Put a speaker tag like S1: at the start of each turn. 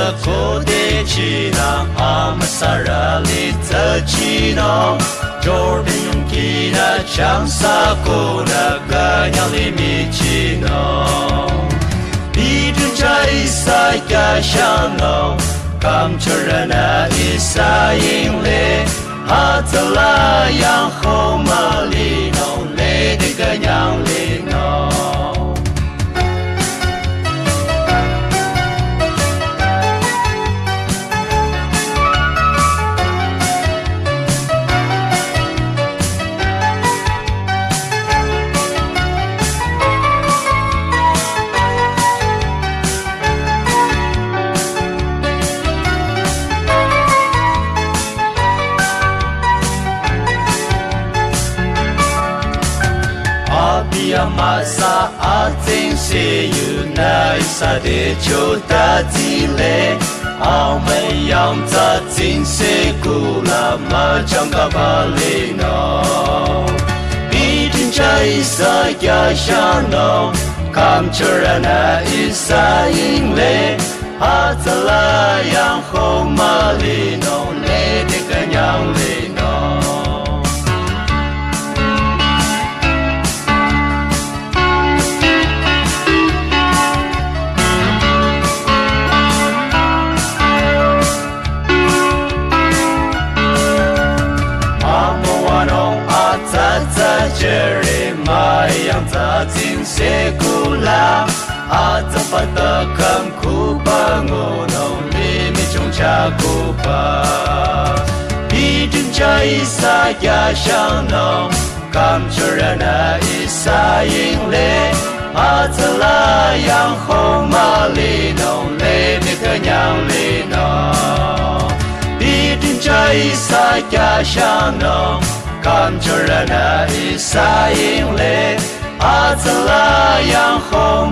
S1: giờ cố để chỉ na amasara li giờ chỉ nó cho đến những khi na chẳng xa cô na cả nhau li mi chỉ nó đi trên trái sai cả sang nó cảm cho ra na isa in lệ hát la yang không mà li nó lệ để cả nhau li nó Masa ating siyu na isa de cho ta ti le ao mây yang ta tin se ku la ma trong ka ba le no bi tin chai sa ya sha no kam chura na isa in le ha ta la yang ho ma le no le de ka nyang le no Jeremiah ta tin se kula ata pata kam ku bango no mi chung cha ku pa bi tin cha isa ya shang no kam chura na isa yin le ata la yang ho ma li no le mi ka nyang li no bi tin cha isa ya shang no cảm cho ra na isa in lệ, a ta la yang ho